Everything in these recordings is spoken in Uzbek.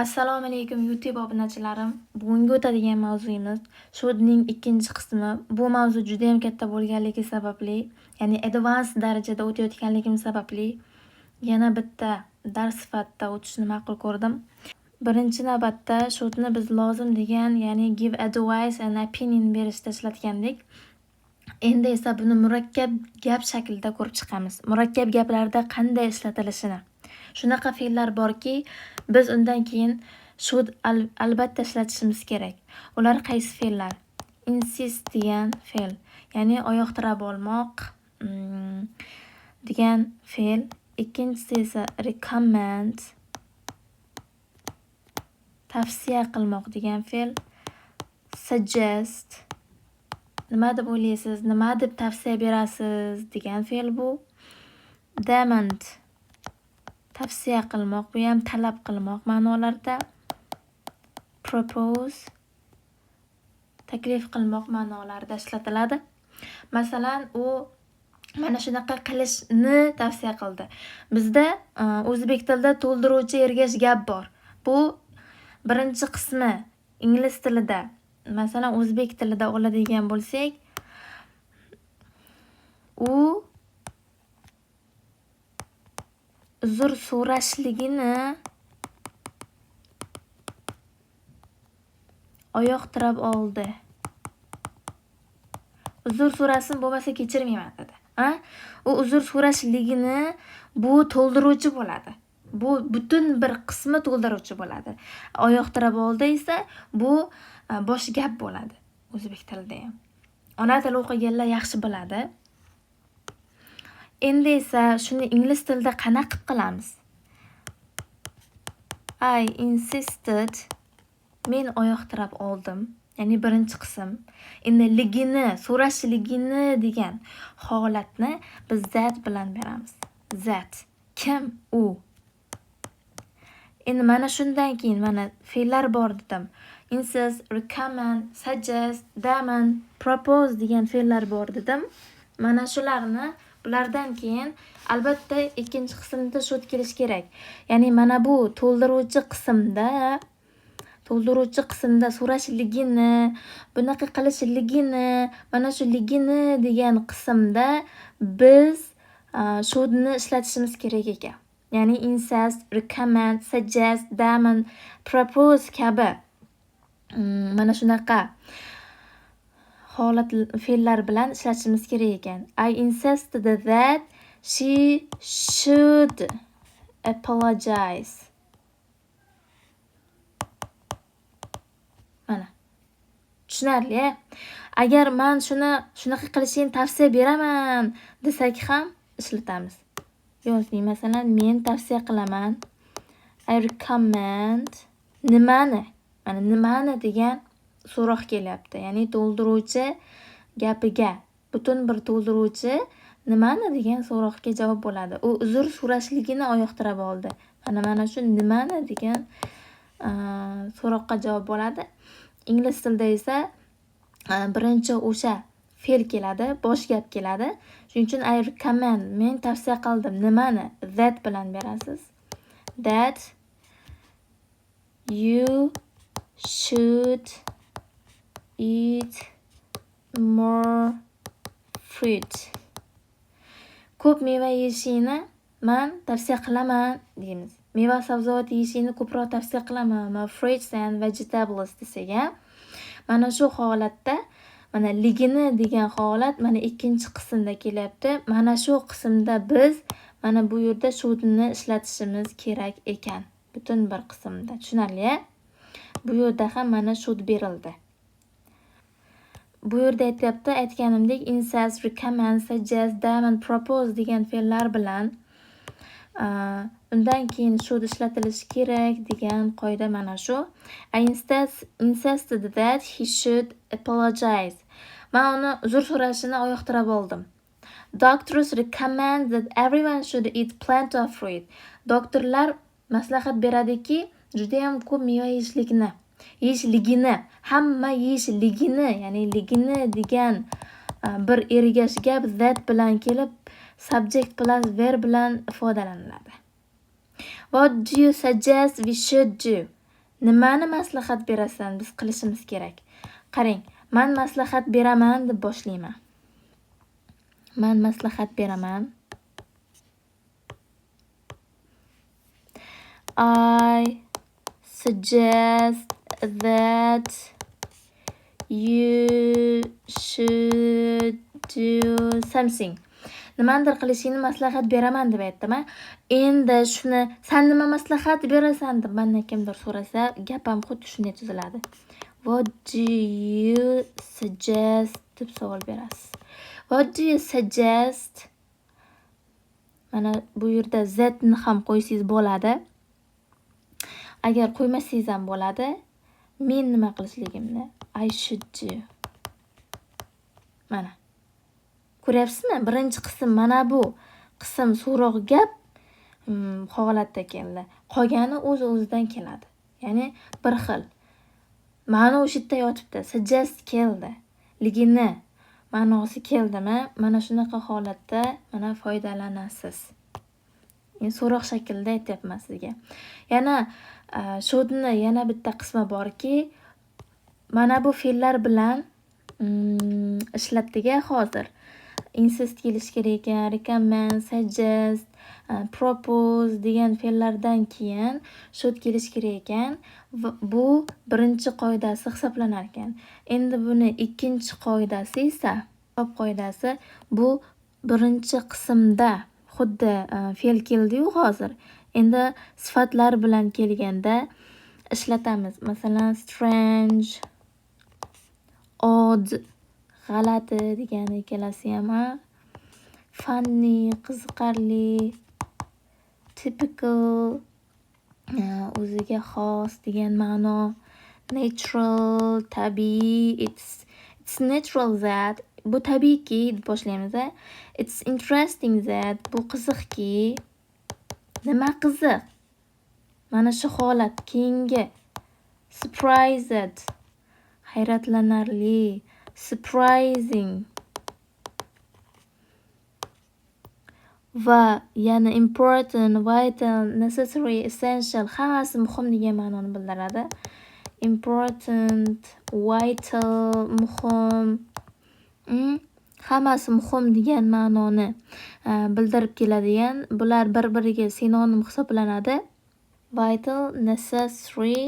Assalomu alaykum YouTube obunachilarim. Bugungi o'tadigan mavzuyimiz shudning ikkinchi qismi. Bu mavzu juda ham katta bo'lganligi sababli, ya'ni advanced darajada o'tayotganligim sababli yana bitta dars sifatida o'tishni ma'qul ko'rdim. Birinchi navbatda shudni biz lozim degan, ya'ni give advice and opinion berishda ishlatgandik. Endi esa buni murakkab gap shaklida ko'rib chiqamiz. Murakkab gaplarda qanday ishlatilishini. Shunaqa fe'llar borki, biz undan keyin should albatta ishlatishimiz kerak. Ular qaysi fe'llar? Insist degan fe'l, ya'ni oyoq tirab olmoq degan fe'l. Ikkinchisi esa recommend, tavsiya qilmoq degan fe'l. Suggest, nima deb o'ylaysiz, nima deb tavsiya berasiz degan fe'l bu. Demand, tavsiya qilmoq, bu ham talab qilmoq ma'nolarida. Propose, taklif qilmoq ma'nolarida ishlatiladi. Masalan, u mana shunaqa qilishni tavsiya qildi. Bizda o'zbek tilida to'ldiruvchi ergash gap bor. Bu birinchi qismi ingliz tilida. Masalan, o'zbek tilida oladigan bo'lsak, u uzr so'rashligini oyoq tirab oldi. Uzr so'rasin, bo'lmasa kechirmayman dedi. U uzr so'rashligini bu to'ldiruvchi bo'ladi. Bu butun bir qismi to'ldiruvchi bo'ladi. Oyoq tirab oldi esa bu bosh gap bo'ladi o'zbek tilida ham. Ona tili o'qiganlar yaxshi biladi. Endi esa shuni ingliz tilida qanaqa qilamiz? I insisted, men oyoq tirab oldim. Ya'ni birinchi qism. Endi ligini, so'rashligini degan holatni biz that bilan beramiz. That. Kim? U. Endi mana shundan keyin mana fe'llar bor dedim. Insist, recommend, suggest, demand, propose degan fe'llar bor dedim. Mana shularni bulardan keyin albatta ikkinchi qismda should kelish kerak. Ya'ni mana bu to'ldiruvchi qismda so'rashligini, bunaqa qilishligini, mana shu ligini degan qismda biz shouldni ishlatishimiz kerak ekan. Ya'ni insist, recommend, suggest, demand, propose kabi mana shunaqa holat fe'llar bilan ishlatishimiz kerak ekan. I insisted that she should apologize. Mana. Tushunarli. Agar men shunaqa qilishingni tavsiya beraman desak ham ishlatamiz. Yoki masalan, men tavsiya qilaman. I recommend nimani? Mana nimani degan so'roq kelyapti. Ya'ni to'ldiruvchi gapiga, butun bir to'ldiruvchi nimani degan so'roqga javob bo'ladi. U uzr so'rashligini oyoq tirab oldi. Mana shu nimani degan so'roqqa javob bo'ladi. Ingliz tilida esa birinchi o'sha fe'l keladi, bosh gap keladi. Shuning uchun I recommend, men tavsiya qildim. Nimani? That bilan berasiz. That you should eat more fruit. Ko'p meva yeyishingni men tavsiya qilaman deymiz. Meva sabzavot yeyishingni ko'proq tavsiya qilaman. Fruits and vegetables desak, mana shu holatda mana ligini degan holat mana ikkinchi qismda kelyapti. Mana shu qismda biz mana bu yerda shouldni ishlatishimiz kerak ekan. Butun bir qismda. Tushunarli? Bu yerda ham mana should berildi. Bu yerda aytganimdek insist, recommend, suggest, demand, propose degan fe'llar bilan undan keyin should ishlatilishi kerak degan qoida mana shu. I insisted that he should apologize. Men uni uzr so'rashini oyoq tirab oldim. Doctors recommend that everyone should eat plenty of fruit. Doktorlar maslahat beradiki, juda ham ko'p meva yeyishligini, hamma yeyishligini, ya'ni ligini degan bir ergash gap that bilan kelib subject plus verb bilan ifodalanadi. What do you suggest we should do? nimani maslahat berasan biz qilishimiz kerak? Qarang, men maslahat beraman deb boshlayman. Men maslahat beraman. I suggest that you should do something. Nimadir qilishingni maslahat beraman deb aytdim. Endi shuni sen nima maslahat berasan deb mendan kimdir so'rasa, gapim xuddi shunday tuziladi. What do you suggest deb savol berasiz. What do you suggest? Mana bu yerda z ni ham qo'ysangiz bo'ladi. Agar qo'ymasangiz ham bo'ladi. Men nima qilishligimni I should do. Mana. Ko'ryapsizmi? Birinchi qism mana bu qism so'roq gap holatda keldi. Qolgani o'z-o'zidan keladi. Ya'ni bir xil. Ma'no o'sha yerda yotibdi. Suggest keldi. Ligini ma'nosi keldimi? Mana shunaqa holatda mana foydalanasiz. Men so'roq shaklida aytyapman sizga. Yana shudni yana bitta qismi borki, mana bu fe'llar bilan ishlatdik hozir. Insist kelish kerak ekan, recommend, suggest, propose degan fe'llardan keyin should kelish kerak ekan. Bu birinchi qoidasi hisoblanar ekan. Endi buni ikkinchi qoidasi esa, top qoidasi bu birinchi qismda xuddi fe'l keldi-yu hozir. Endi sifatlar bilan kelganda ishlatamiz. Masalan, strange, odd, g'alati degani kelasi ham, funny, qiziqarli, typical, o'ziga xos degan ma'no, natural, tabiiy, it's natural that, bu tabiiyki deb boshlaymiz. It's interesting that, bu qiziqki. Nima qiziq? Mana shu holat. Keyingi surprised, hayratlanarli, surprising va yana important, vital, necessary, essential hammasi muhim degan ma'noni bildiradi. Important, vital, muhim, hammasi muhim degan ma'noni bildirib keladigan. Bular bir-biriga sinonim hisoblanadi. Vital, necessary,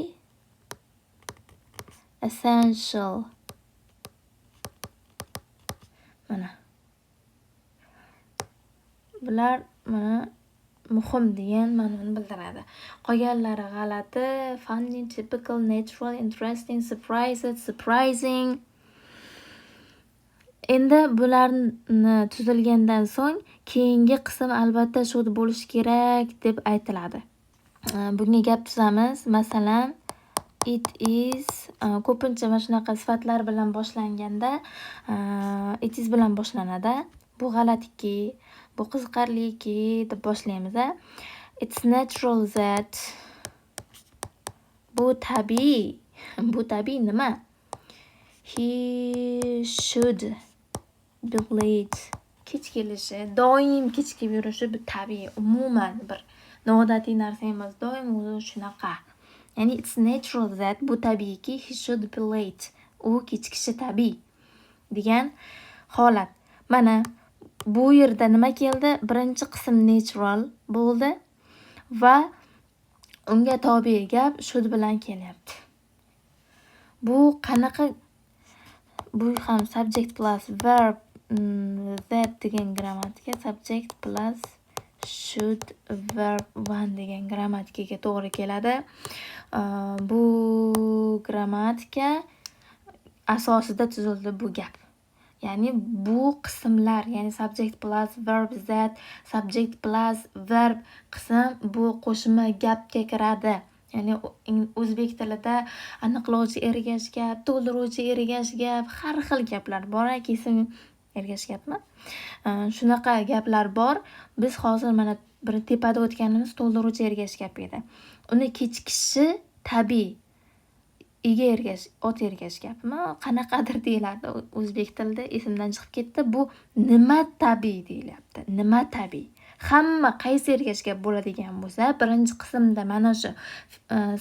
essential. Mana. Bular mana muhim degan ma'noni bildiradi. Qolganlari g'alati, funny, typical, natural, interesting, surprising. Endi bularni tuzilgandan so'ng keyingi qism albatta should bo'lishi kerak deb aytiladi. Bunga gap tuzamiz. Masalan, it is, ko'pincha mana shunaqa sifatlar bilan boshlanganda it is bilan boshlanadi. Bu g'alatiki, bu qiziqarliki deb boshlaymiz. It's natural that, bu tabiiy. Bu tabiiy nima? He should be late. Kech kelishi, doim kechikib yurishi bu tabiiy, umuman bir noodatiy narsa emas, doim o'zi shunaqa. Ya'ni it's natural that, bu tabiiyki, he should be late. U kechikishi tabiiy degan holat. Mana bu yerda nima keldi? Birinchi qism natural bo'ldi va unga tobe gap should bilan kelyapti. Bu qanaqa? Bu ham subject plus verb, that degan grammatika, subject plus should verb one degan grammatikaga to'g'ri keladi. Bu grammatika asosida tuzildi bu gap. Ya'ni bu qismlar, ya'ni subject plus verb that, subject plus verb qism bu qo'shma gapga kiradi. Ya'ni o'zbek tilida aniqlovchi ergash gap, to'ldiruvchi ergash gap, har xil gaplar bor. Kesin ergash gapmi? Shunaqa gaplar bor. Biz hozir mana bir tepada o'tganimiz to'ldiruvchi ergash gap edi. Uni kechikishi tabiiy. Ega ergash, ot ergash gapmi? Qanaqadir deyiladi o'zbek tilida, esimdan chiqib ketdi. Bu nima tabiiy deyilyapti. Nima tabiiy? hamma qaysi ergashga bo'ladigan bo'lsa, birinchi qismda mana shu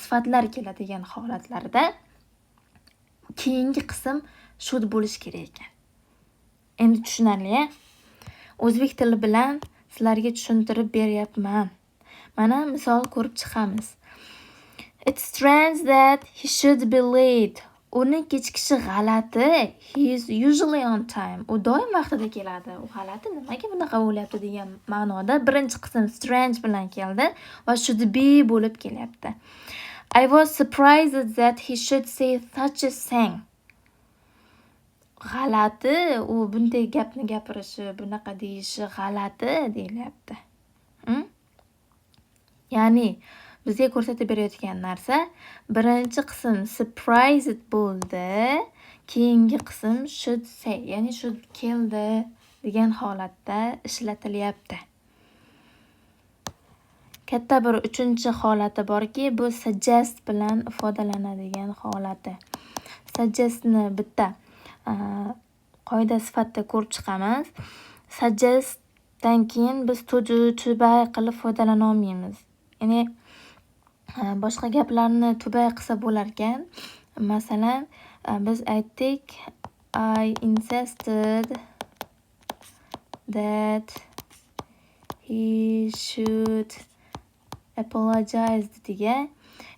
sifatlar keladigan holatlarda keyingi qism should bo'lishi kerak ekan. Endi tushunarli-a? O'zbek tili bilan sizlarga tushuntirib beryapman. Mana misol ko'rib chiqamiz. It's strange that he should be late. Uni kechikishi g'alati. He is usually on time. U doim vaqtida keladi. U g'alati, nimaga bunaqa bo'lyapti degan ma'noda birinchi qism strange bilan keldi va should be bo'lib kelyapti. I was surprised that he should say such a thing. G'alati, u bunday gapni gapirishi, bunaqa deyishi g'alati deyilyapti. Ya'ni bizga ko'rsatib berayotgan narsa birinchi qism surprised bo'ldi, keyingi qism should say, ya'ni should keldi degan holatda ishlatilyapti. Katta bir uchinchi holati borki, bu suggest bilan ifodalanadigan holati. Suggestni bitta qoida sifatida ko'rib chiqamiz. Suggestdan keyin biz to do, to by qilib foydalana olmaymiz. Ya'ni boshqa gaplarni to by qilsa bo'lar ekan. Masalan, biz aytdik I insisted that he should apologize degan.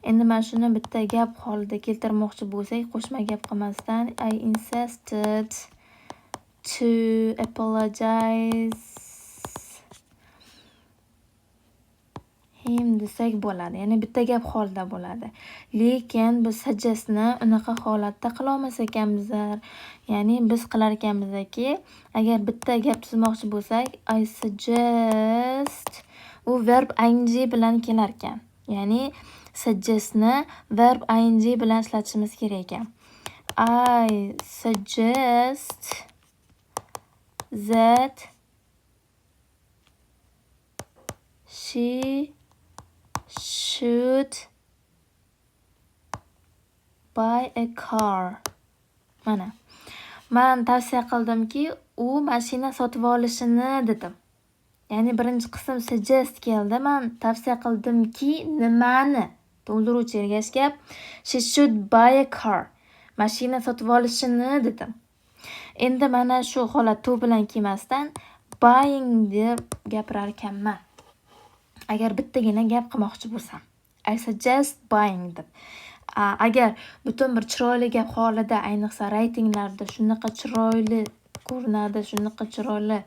Endi mana shuni bitta gap holida keltirmoqchi bo'lsak, qo'shma gap qilmasdan I insisted to apologize him desak bo'ladi. Ya'ni bitta gap holida bo'ladi. Lekin biz suggestni unaqa holatda qila olmas ekanmizlar. Ya'ni biz qilar ekanmizki, agar bitta gap tuzmoqchi bo'lsak, I suggest u verb ing bilan kelar ekan. Ya'ni suggestni verb ing bilan ishlatishimiz kerak ekan. I suggest that she should buy a car. Mana. Men tavsiya qildimki, u mashina sotib olishini dedim. Ya'ni birinchi qism suggest keldi. Men tavsiya qildimki, nimani? To'ldiruvchi ergashga she should buy a car. Mashina sotib olishini dedim. Endi mana shu holat to bilan kelmasdan buying deb gapirar ekanman. Agar bittagina gap qilmoqchi bo'lsam, I suggest buying deb. Agar butun bir chiroyli gap holida, ayniqsa reytinglarda shunaqa chiroyli ko'rinadi, shunaqa chiroyli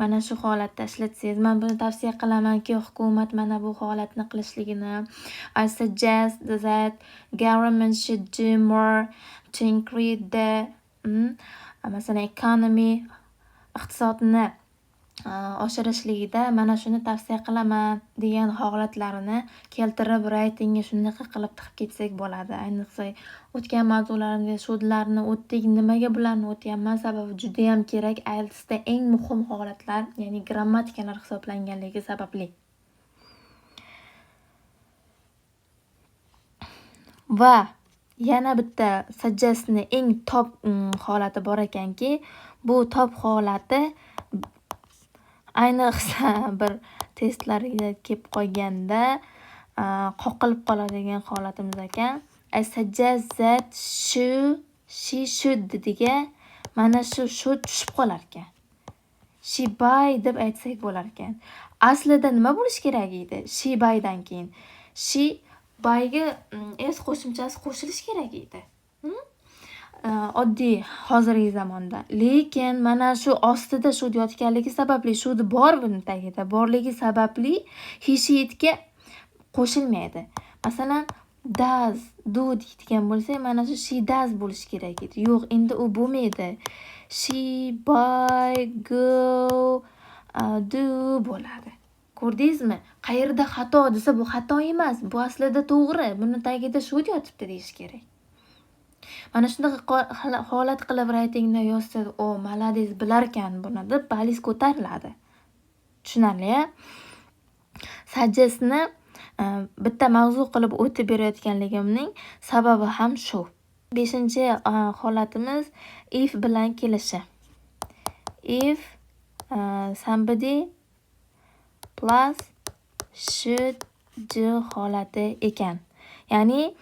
mana shu holatda ishlatsangiz, men buni tavsiya qilamanki, hukumat mana bu holatni qilishligini. I suggest that government should do more to increase the masalan economy, iqtisodni oshirishligida mana shuni tavsiya qilaman degan holatlarini keltirib reytingga shunaqa qilib tiqib ketsak bo'ladi. Ayniqsa o'tgan mavzularni, sho'dlarni o'tdik. Nimaga bularni o'tyapman? Sababi juda ham kerak. IELTSda eng muhim holatlar, ya'ni grammatikalar hisoblanganligi sababli. Va yana bitta suggestni eng top holati bor ekanki, bu top holati ayniqsa bir testlarga kelib qolganda qoqilib qoladigan holatimiz ekan. I suggest that she should dediga mana shu should tushib qolar ekan. She buy deb aytsak bo'lar ekan. Aslida nima bo'lish kerak edi? She buydan keyin she buyga s qo'shimchasi qo'shilish kerak edi. Oddiy hozirgi zamonda. Lekin mana shu ostida should yotganligi sababli, should bor buni tagida borligi sababli he she'ga qo'shilmaydi. Masalan, does, do deydigan bo'lsak, mana shu she does bo'lishi kerak edi. Yo'q, endi u bo'lmaydi. She, buy, go, do bo'ladi. Ko'rdingizmi? Qayerda xato desa, bu xato emas. Bu aslida to'g'ri. Buni tagida should yotibdi deyish kerak. Mana shunaqa holat qilib reytingda yozsa, o, malades bilarkan buni deb balis ko'tariladi. Tushunarli-a? Suggestni bitta mavzu qilib o'tib berayotganligimning sababi ham shu. 5-holatimiz if bilan kelishi. If somebody plus should do holati ekan. Ya'ni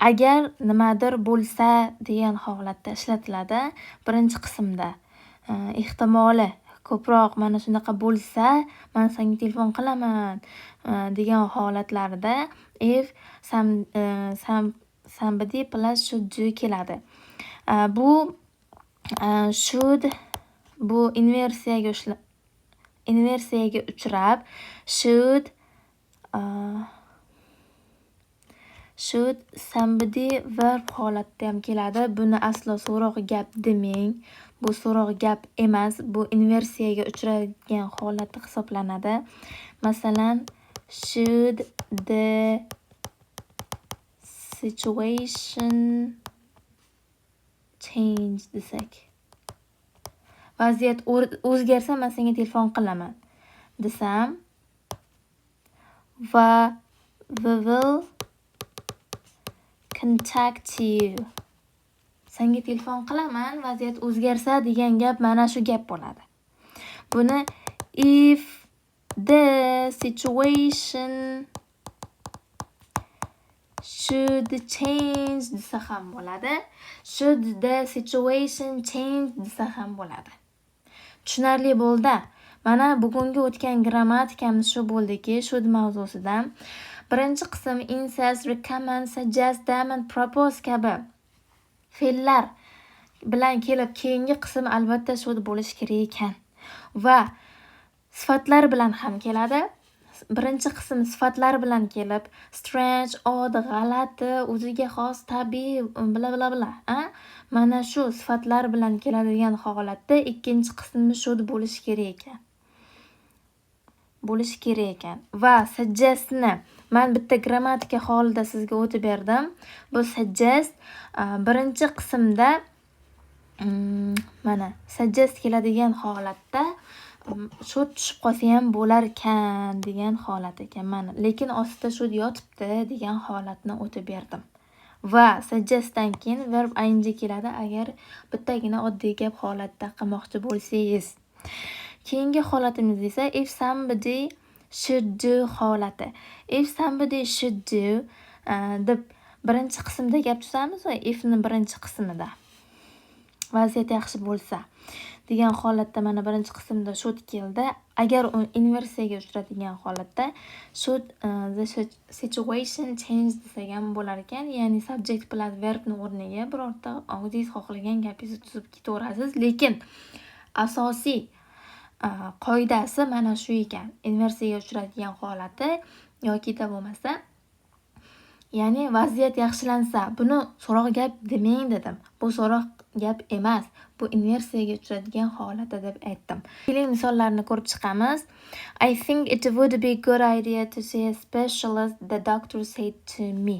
agar nimadir bo'lsa degan holatda ishlatiladi. Birinchi qismda ehtimoli ko'proq mana shunaqa bo'lsa, men senga telefon qilaman degan holatlarda if somebody plus should do keladi. Bu should bu inversiyaga uchrab should somebody verb holatda ham keladi. Buni aslo so'roq gap demang. Bu so'roq gap emas. Bu inversiyaga uchragan holat hisoblanadi. Masalan, should the situation change desak. Vaziyat o'zgarsa, men senga telefon qilaman desam va we will contact you. Senga telefon qilaman, vaziyat o'zgarsa degan gap mana shu gap bo'ladi. Buni if the situation should change desa ham bo'ladi. Should the situation change desa ham bo'ladi. Tushunarli bo'ldi. Mana bugungi o'tgan grammatikamiz shu bo'ldiki, should mavzusida. Birinchi qism insist, recommend, suggest, demand, propose kabi fe'llar bilan kelib, keyingi qism albatta should bo'lishi kerak ekan. Va sifatlar bilan ham keladi. Birinchi qism sifatlar bilan kelib, strange, odd, g'alati, o'ziga xos, tabiiy, bla. Mana shu sifatlar bilan keladigan holatda ikkinchi qismi should bo'lishi kerak ekan. Va suggestni men bitta grammatika holida sizga o'tib berdim. Bu suggest birinchi qismda mana suggest keladigan holatda should tushib qolsa ham bo'lar ekan degan holat ekan. Mana lekin ostida should yotibdi degan holatni o'tib berdim. Va suggestdan keyin verb ing keladi agar bittagina oddiy gap holatda qilmoqchi bo'lsangiz. Keyingi holatimiz esa if somebody should do holati. If somebody should do deb birinchi qismda gap tuzamiz va ifni birinchi qismida. Vaziyat yaxshi bo'lsa degan holatda mana birinchi qismda should keldi. Agar u inversiyaga uchradigan holatda should the situation change desak ham bo'lar ekan. Ya'ni subject plus verbni o'rniga birorta og'zingiz xohlagan gapingizni tuzib ketaverasiz. Lekin asosiy qoidasi mana shu ekan. Inversiyaga uchradigan holati yoki da bo'lmasa, ya'ni vaziyat yaxshilansa, buni so'roq gap demang dedim. Bu so'roq gap emas. Bu inversiyaga uchradigan holati deb aytdim. Keling misollarni ko'rib chiqamiz. I think it would be good idea to see a specialist, the doctor said to me.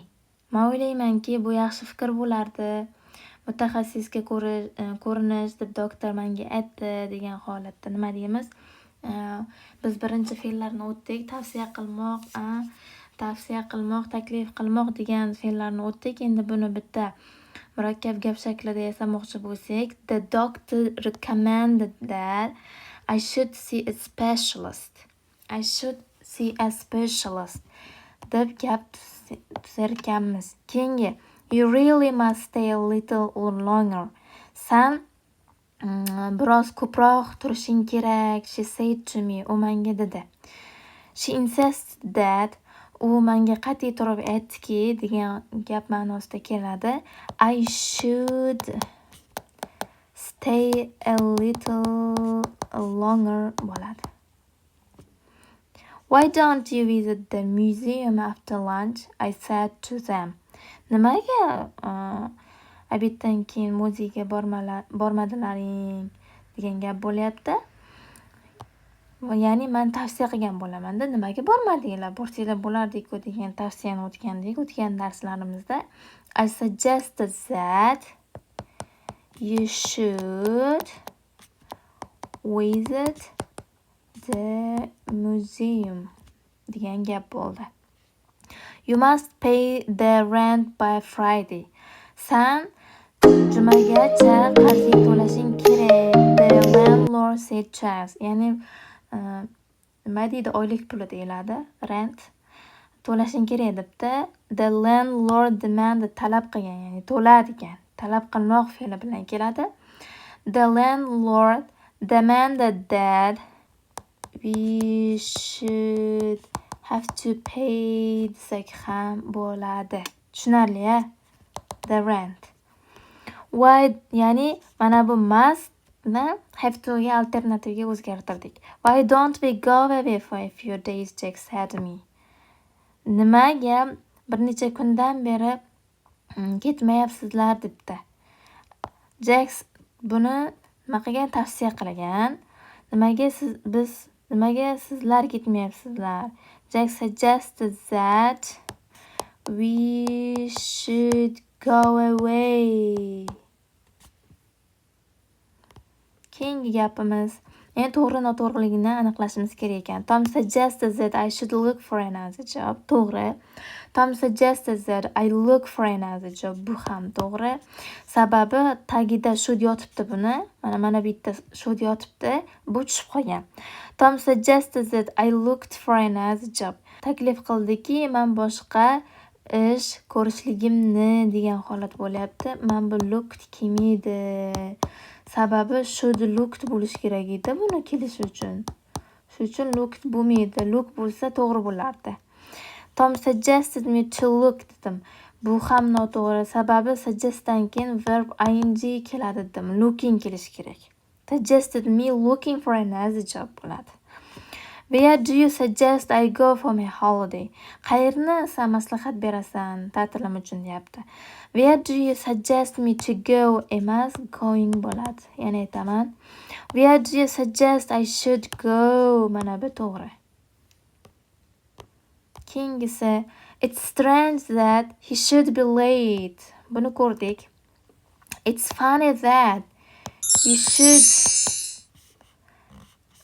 Men o'ylaymanki, bu yaxshi fikr bo'lardi. Mutaxassisga ko'rinish deb doktor menga aytdi degan holatda nima deymiz? Biz birinchi fe'llarni o'tdik. Tavsiya qilmoq, taklif qilmoq degan fe'llarni o'tdik. Endi buni bitta murakkab gap shaklida yasamoqchi bo'lsak, the doctor recommended that I should see a specialist. Deb gap tuzar ekanmiz. Keyingi you really must stay a little longer. San biroz ko'proq turishing kerak. She said to me. U menga dedi. She insisted that. U menga qat'iy turib aytdiki degan gap ma'nosida keladi. I should stay a little longer bo'ladi. Why don't you visit the museum after lunch? I said to them. Nimaga obeddan keyin muzeyga bormadilaring degan gap bo'lyapti. Ya'ni men tavsiya qilgan bo'laman-da, nimaga bormadinglar? Borsanglar bo'lardi-ku degan tavsiyani o'tgan darslarimizda. I suggested that you should visit the museum degan gap bo'ldi. You must pay the rent by Friday. San jumagacha qarzing to'lashing kerak. The landlord said to us. Ya'ni nima deydi? Oylik puli deyiladi. Rent. To'lashing kerak debdi. The landlord demanded, talab qilgan, ya'ni to'ladigan. Talab qilmoq fe'li bilan keladi. The landlord demanded that we should have to pay desak ham bo'ladi. Tushunarli-a? The rent. Why, ya'ni mana bu must ni have to ga alternativga o'zgartirdik. Why don't we go away for a few days, Jack said to me. Nimaga bir necha kundan beri ketmayapsizlar debdi. Jack buni nima qilgan? Tavsiya qilgan. Nimaga sizlar ketmayapsizlar? Jack suggested that we should go away. Keyingi gapimiz, endi to'g'ri noto'g'riligini aniqlashimiz kerak ekan. Tom suggested that I should look for another job. To'g'ri. Tom suggested that I look for another job. Bu ham to'g'ri. Sababi tagida should yotibdi buni. Mana bu yerda should yotibdi. Bu tushib qolgan. Tom suggested that I looked for another job. Taklif qildiki, men boshqa ish ko'rishligimni degan holat bo'lyapti. Men bu looked kelmaydi. Sababi should looked bo'lish kerak edi buni kelish uchun. Shuning uchun looked bo'lmaydi. Look bo'lsa to'g'ri bo'lardi. Tom suggested me to look dedim. Bu ham noto'g'ri. Sababi suggestdan keyin verb ing keladi dedim. Looking kelish kerak. Suggested me looking for another job bo'ladi. Where do you suggest I go for my holiday? Qayerni sen maslahat berasan ta'tilim uchun deyapti. Where do you suggest me to go emas, going bo'ladi. Yana aytaman. Where do you suggest I should go? Mana bu to'g'ri. Keyingisi, it's strange that he should be late. Buni ko'rdik. It's funny that you should.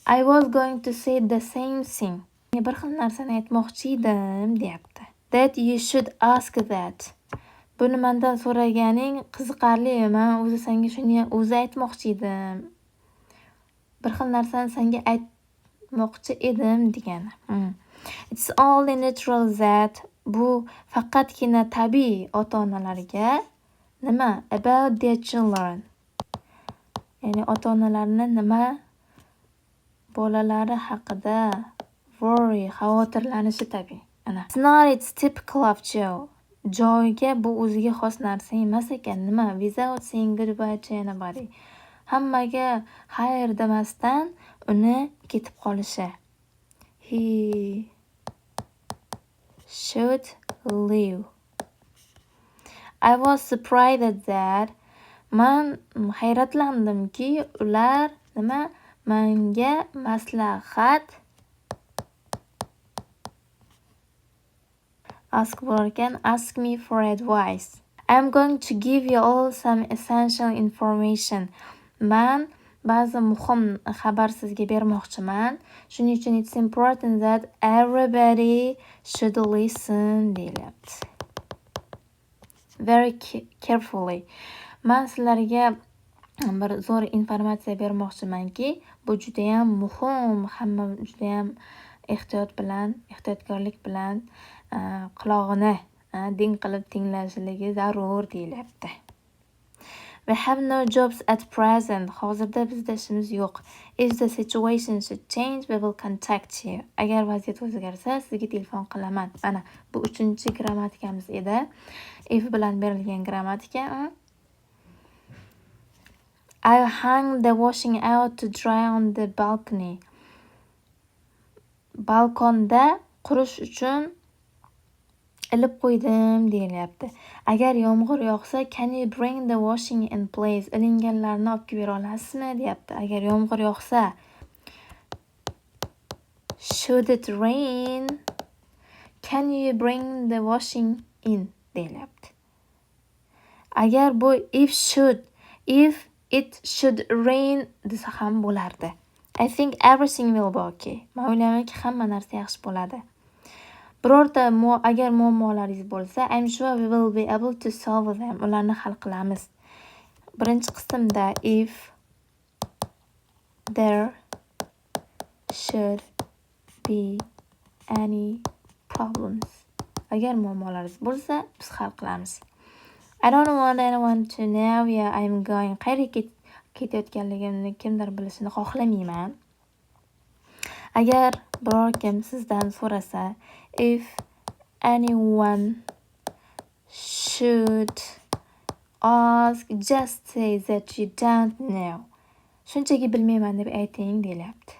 I was going to say the same thing. Bir xil narsani aytmoqchi edim deyapti. That you should ask that. Buni mendan so'raganing qiziqarli. Men o'zi senga shuni o'zi aytmoqchi edim. Bir xil narsani senga aytmoqchi edim degani. It's only natural that. Bu faqatgina tabiiy ota-onalarga nima about their children. Ya'ni ota-onalarni nima bolalari haqida worry, xavotirlanishi tabiiy. Ana. It's not it's typical of Joe. Joe'ga bu o'ziga xos narsa emas ekan. Nima? Without saying goodbye to anybody. Hammaga xayr demasdan uni ketib qolishi. He should leave. I was surprised at that. Man hayratlandimki, ular nima menga maslahat ask me for advice. I'm going to give you all some essential information. Man ba'zi muhim xabar sizga bermoqchiman. Shuning uchun it's important that everybody should listen deyapti. Very carefully. Man sizlarga bir zo'r informatsiya bermoqchimanki, bu juda ham muhim, hamma juda ham ehtiyotkorlik bilan quloqni ding qilib tinglashligi zarur deyilyapti. We have no jobs at present. Hozirda bizda ishimiz yo'q. If the situation should change, we will contact you. Agar vaziyat o'zgarsa, sizga telefon qilaman. Mana bu 3-chi grammatikamiz edi. If bilan berilgan grammatika. I hung the washing out to dry on the balcony. Balkonda qurish uchun ilib qo'ydim deyilyapti. Agar yomg'ir yog'sa, can you bring the washing in place? Ilinganlarni olib kelib bera olasizmi deyapti. Agar yomg'ir yog'sa, should it rain? Can you bring the washing in? Deyilyapti. Agar bu if it should rain desa ham bo'lardi. I think everything will be okay. Men o'ylaymanki hamma narsa yaxshi bo'ladi. Birorta agar muammolaringiz bo'lsa, I'm sure we will be able to solve them. Ularni hal qilamiz. Birinchi qismda if there should be any problems. Agar muammolaringiz bo'lsa, biz hal qilamiz. I don't want anyone to know where I'm going. Qayerga ketayotganligimni kimdir bilishini xohlamayman. Agar biror kim sizdan so'rasa, if anyone should ask, just say that you don't know. Shunchaki bilmayman deb ayting deyapti.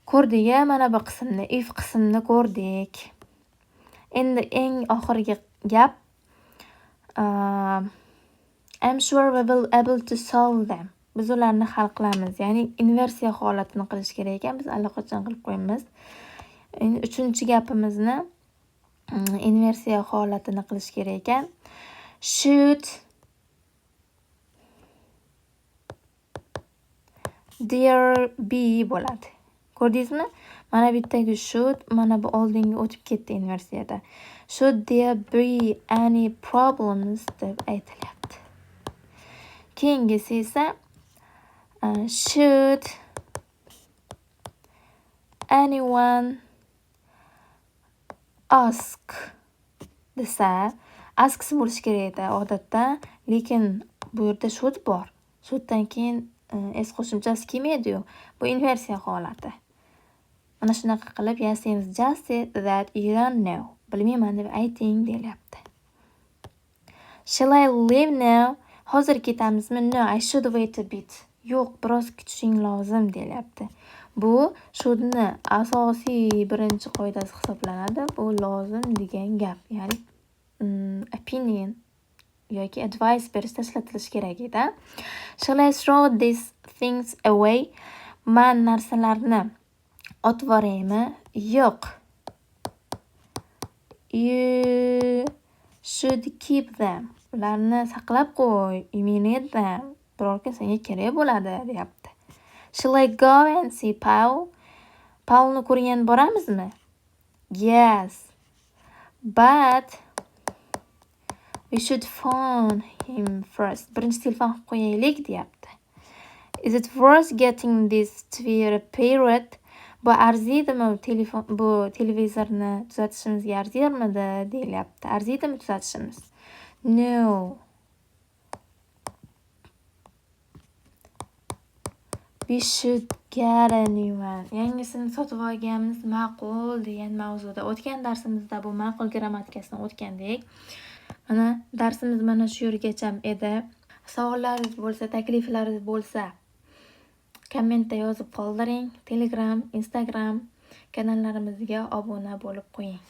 Ko'rdik, mana bu qismni, if qismini ko'rdik. Endi eng oxirgi gap, I'm sure we will able to solve them. Biz ularni hal qilamiz. Ya'ni inversiya holatini qilish kerak ekan. Biz allaqachon qilib qo'yamiz. Endi uchinchi gapimizni inversiya holatini qilish kerak ekan. Should there be bo'ladi. Ko'rdingizmi? Mana bu yerdagi should, mana bu oldingi o'tib ketdi inversiyada. Should there be any problems deb aytilyapti. Keyingisi esa should anyone ask desa, ask bo'lish kerak edi odatda, lekin bu yerda should bor. Should-dan keyin s qo'shimchasi kelmaydi-yu. Bu inversiya holati. Mana shunaqa qilib yasaymiz. Just say that you don't know. Bilmayman deb ayting deyapti. Shall I leave now? Hozir ketamizmi? No, I should wait a bit. Yo'q, biroz kutishing lozim deyapti. Bu shouldni asosiy birinchi qoidasi hisoblanadi. Bu lozim degan gap. Ya'ni opinion yoki advice berishda ishlatilishi kerak edi. Shall I throw these things away? Men narsalarni otib yuboraymi? Yo'q. You should keep them. Ularni saqlab qo'y. You need them. Biror kun senga kerak bo'ladi deyapti. Shall I go and see Paul? Paulni ko'rgan boramizmi? Yes. But we should phone him first. Birinchi telefon qilib qo'yaylik deyapti. Is it worth getting this TV repaired? Bu arziydimi bu televizorni tuzatishimizga arzirmidi deyilyapti. Arziydimi tuzatishimiz? No. We should get a new one. Yangisini sotib olganimiz ma'qul degan mavzuda. O'tgan darsimizda bu ma'qul grammatikasini o'tgandik. Mana darsimiz mana shu yergacha edi. Savollaringiz bo'lsa, takliflaringiz bo'lsa, kommentda yozib qoldiring. Telegram, Instagram kanallarimizga obuna bo'lib qo'ying.